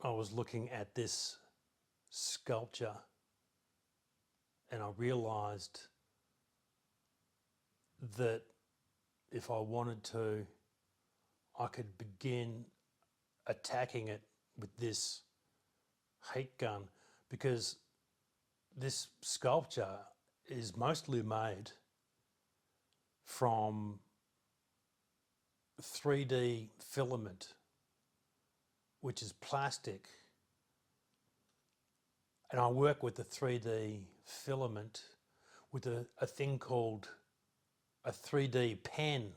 I was looking at this sculpture and I realized that if I wanted to, I could begin attacking it with this heat gun, because this sculpture is mostly made from 3D filament, which is plastic. And I work with the 3D filament with a thing called a 3D pen.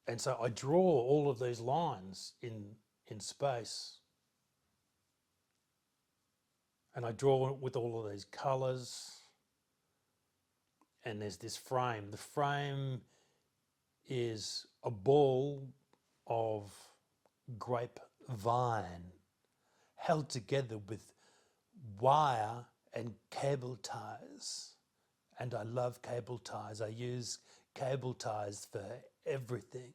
And so I draw all of these lines in space. And I draw with all of these colours. And there's this frame. The frame is a ball of grapevine held together with wire and cable ties. And I love cable ties. I use cable ties for everything.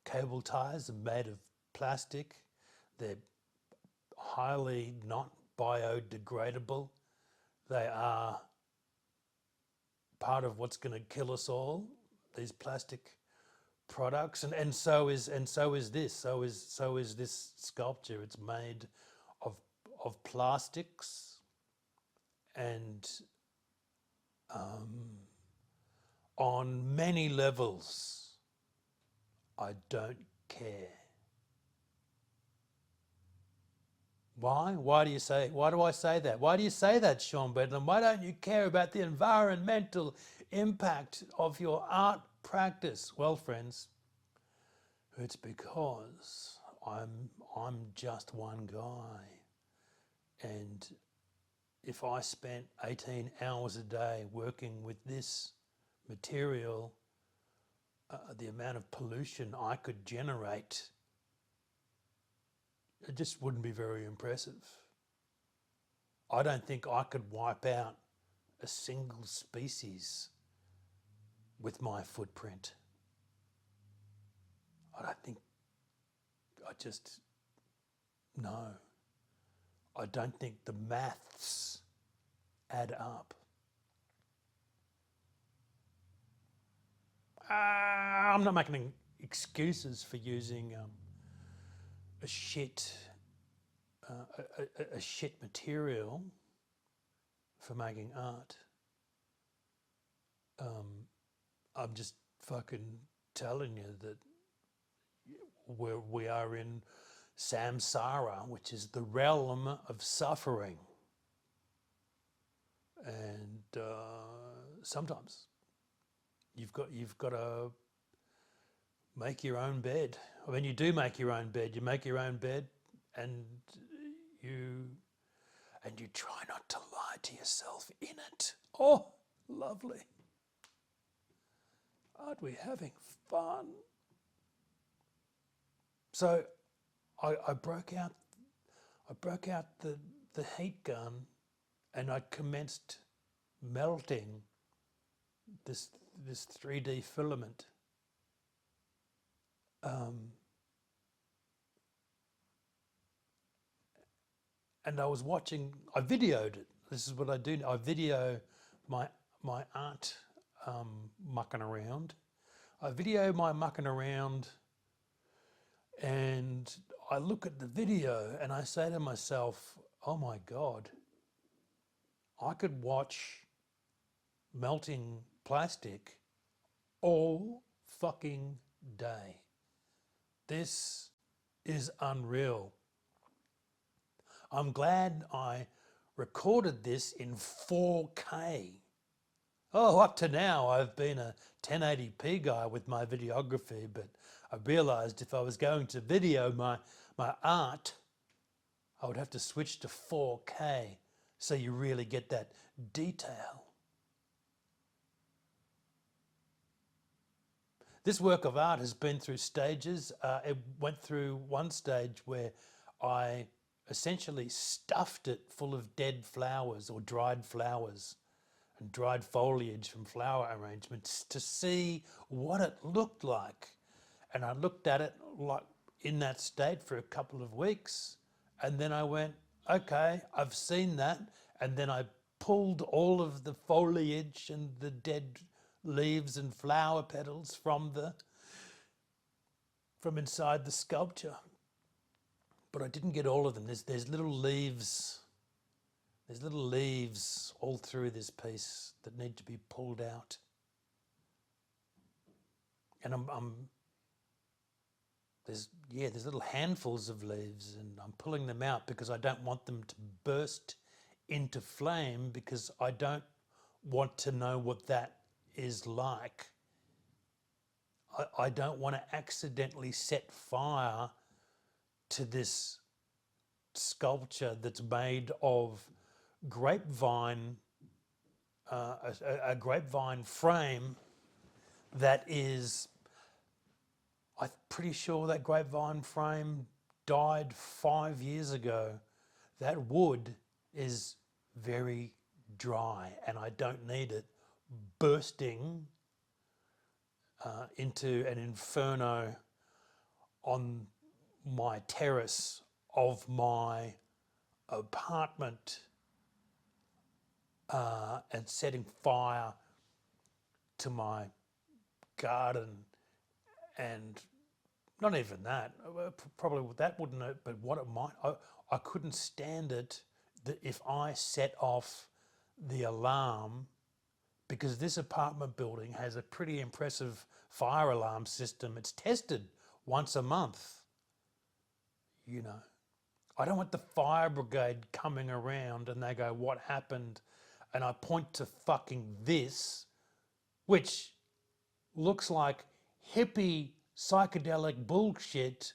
Cable ties are made of plastic. They're highly not biodegradable. They are part of what's going to kill us all, these plastic products, and so is this. So is this sculpture. It's made of plastics, and on many levels, I don't care. Why? Why do I say that? Why do you say that, Sean Bedlam? Why don't you care about the environmental impact of your art practice? Well, friends, it's because I'm just one guy. And if I spent 18 hours a day working with this material, the amount of pollution I could generate, it just wouldn't be very impressive. I don't think I could wipe out a single species with my footprint. No. I don't think the maths add up. I'm not making excuses for using a shit material for making art. I'm just fucking telling you that we are in samsara, which is the realm of suffering. And sometimes you've got to make your own bed. I mean, you do make your own bed. You make your own bed, and you try not to lie to yourself in it. Oh, lovely. Aren't we having fun? So I broke out the heat gun, and I commenced melting this 3D filament. And I videoed it. This is what I do. I video my art mucking around. I video my mucking around, and I look at the video and I say to myself, oh my God, I could watch melting plastic all fucking day. This is unreal. I'm glad I recorded this in 4K. Oh, up to now I've been a 1080p guy with my videography, but I realized if I was going to video my art, I would have to switch to 4K so you really get that detail. This work of art has been through stages. It went through one stage where I essentially stuffed it full of dead flowers or dried flowers and dried foliage from flower arrangements to see what it looked like. And I looked at it like in that state for a couple of weeks. And then I went, okay, I've seen that. And then I pulled all of the foliage and the dead leaves and flower petals from inside the sculpture. But I didn't get all of them. There's little leaves. There's little leaves all through this piece that need to be pulled out. And there's little handfuls of leaves, and I'm pulling them out because I don't want them to burst into flame, because I don't want to know what that is like. I don't want to accidentally set fire to this sculpture that's made of grapevine, a grapevine frame that is, I'm pretty sure that grapevine frame died 5 years ago. That wood is very dry, and I don't need it bursting into an inferno on my terrace of my apartment and setting fire to my garden. And not even that, probably that wouldn't, but what it might, I couldn't stand it that if I set off the alarm, because this apartment building has a pretty impressive fire alarm system. It's tested once a month, you know. I don't want the fire brigade coming around and they go, what happened? And I point to fucking this, which looks like hippie psychedelic bullshit.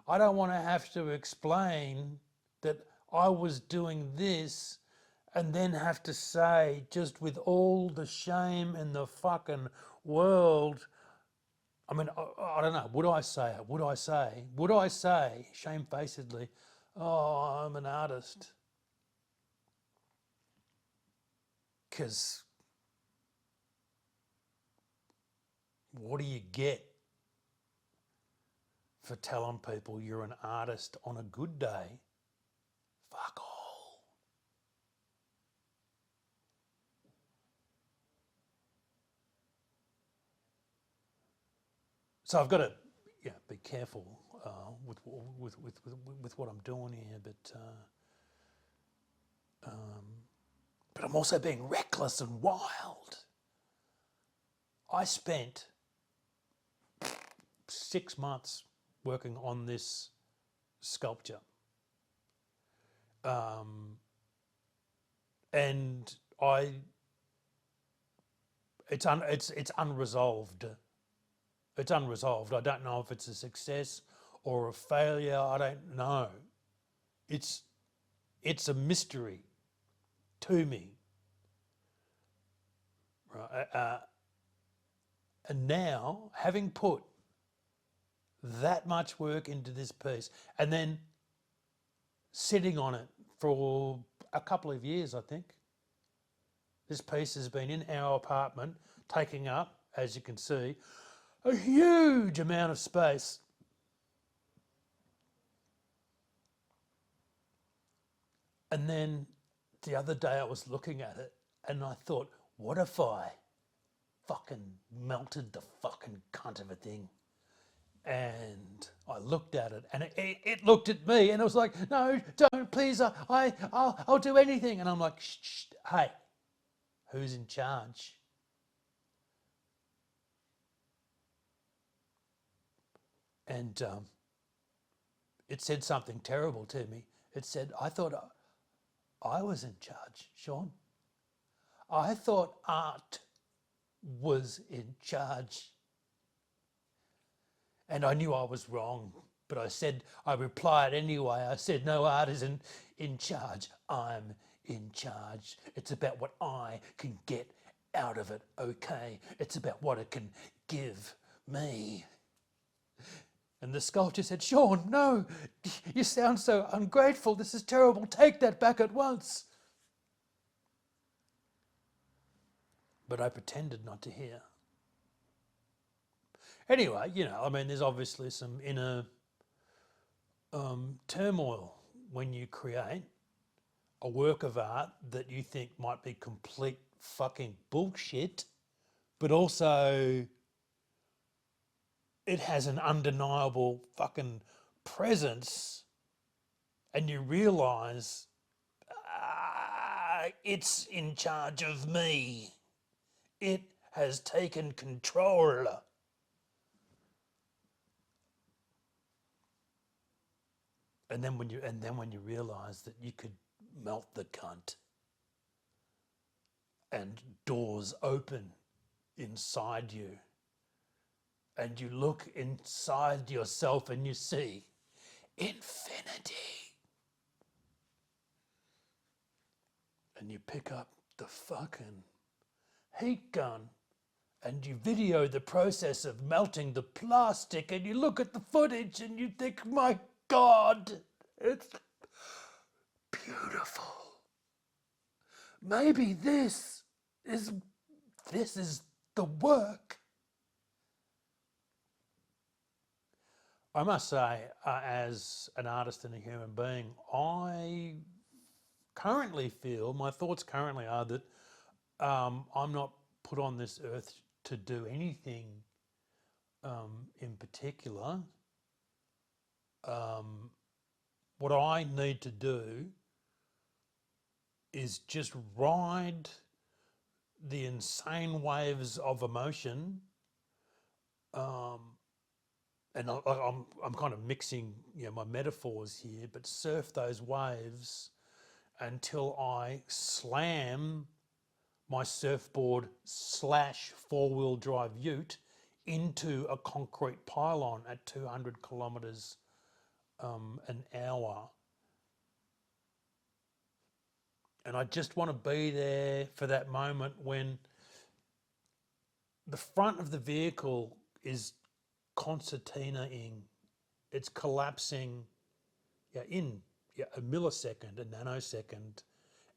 I don't want to have to explain that I was doing this and then have to say, just with all the shame in the fucking world, I mean, I don't know, would I say shamefacedly, oh, I'm an artist? Because what do you get for telling people you're an artist on a good day? Fuck all. So I've got to be careful with what I'm doing here, but I'm also being reckless and wild. I spent 6 months working on this sculpture, and it's unresolved. It's unresolved. I don't know if it's a success or a failure. I don't know. It's a mystery to me. Right? And now, having put that much work into this piece and then sitting on it for a couple of years, I think. This piece has been in our apartment, taking up, as you can see, a huge amount of space. And then the other day I was looking at it and I thought, what if I fucking melted the fucking cunt of a thing? And I looked at it and it looked at me and it was like, no, don't, please, I'll do anything. And I'm like, shh, hey, who's in charge? And it said something terrible to me. It said, I thought I was in charge, Sean. I thought art was in charge. And I knew I was wrong, but I replied anyway. I said, no, art isn't in charge. I'm in charge. It's about what I can get out of it, okay? It's about what it can give me. And the sculpture said, Sean, no, you sound so ungrateful. This is terrible. Take that back at once. But I pretended not to hear. Anyway, I mean, there's obviously some inner turmoil when you create a work of art that you think might be complete fucking bullshit, but also it has an undeniable fucking presence, and you realise it's in charge of me. It has taken control. And then when you realise that you could melt the cunt and doors open inside you, and you look inside yourself and you see infinity, and you pick up the fucking heat gun and you video the process of melting the plastic, and you look at the footage and you think, my God, it's beautiful. Maybe this is the work. I must say, as an artist and a human being, I currently feel, my thoughts currently are that I'm not put on this earth to do anything in particular. What I need to do is just ride the insane waves of emotion, and I'm kind of mixing, my metaphors here, but surf those waves until I slam my surfboard / four-wheel drive ute into a concrete pylon at 200 kilometres an hour. And I just want to be there for that moment when the front of the vehicle is concertinaing. It's collapsing in a millisecond, a nanosecond.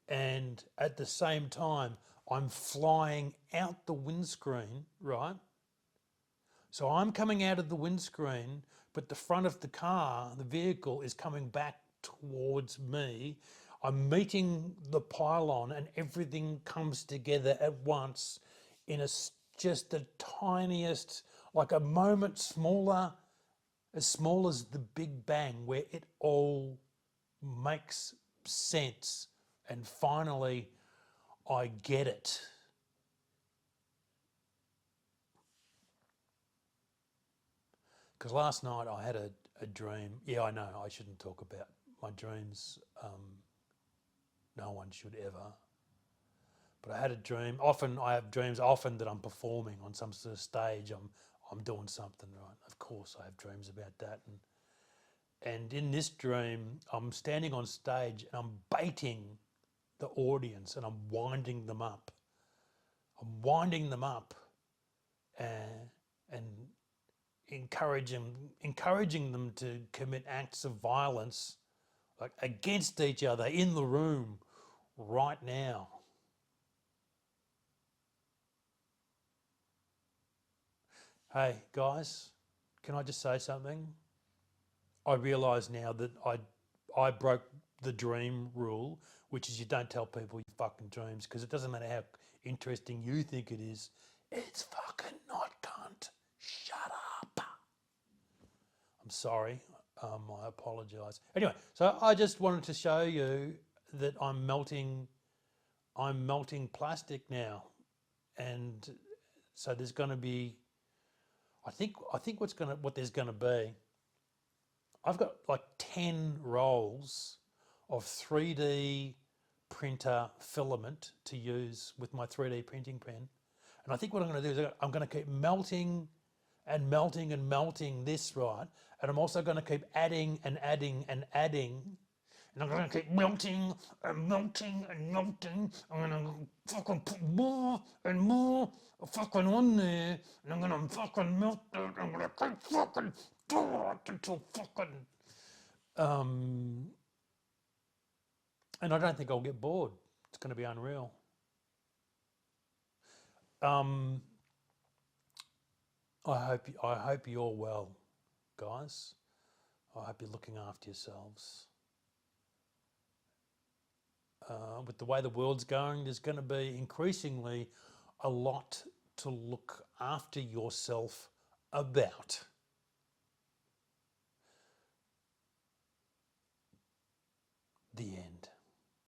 And at the same time, I'm flying out the windscreen, right? So I'm coming out of the windscreen, but the front of the car, the vehicle, is coming back towards me. I'm meeting the pylon and everything comes together at once in just the tiniest, like a moment smaller, as small as the Big Bang, where it all makes sense. And finally, I get it. Because last night I had a dream. Yeah, I know, I shouldn't talk about my dreams. No one should ever. But I had a dream. Often I have dreams that I'm performing on some sort of stage. I'm doing something, right? Of course I have dreams about that. And in this dream, I'm standing on stage and I'm baiting the audience and I'm winding them up. I'm winding them up and encouraging them to commit acts of violence, like against each other in the room right now. Hey guys, can I just say something? I realise now that I broke the dream rule, which is you don't tell people your fucking dreams, because it doesn't matter how interesting you think it is. It's fucking not, cunt. Shut up. I'm sorry. I apologise. Anyway, so I just wanted to show you that I'm melting plastic now, and so there's going to be, I think what there's going to be. I've got like 10 rolls of 3D printer filament to use with my 3D printing pen. And I think what I'm going to do is I'm going to keep melting and melting and melting this, right? And I'm also going to keep adding and adding and adding. And I'm going to keep melting and melting and melting. I'm going to fucking put more and more fucking on there. And I'm going to fucking melt it. I'm going to keep fucking doing it until fucking... and I don't think I'll get bored. It's going to be unreal. I hope you're well, guys. I hope you're looking after yourselves. With the way the world's going, there's going to be increasingly a lot to look after yourself about.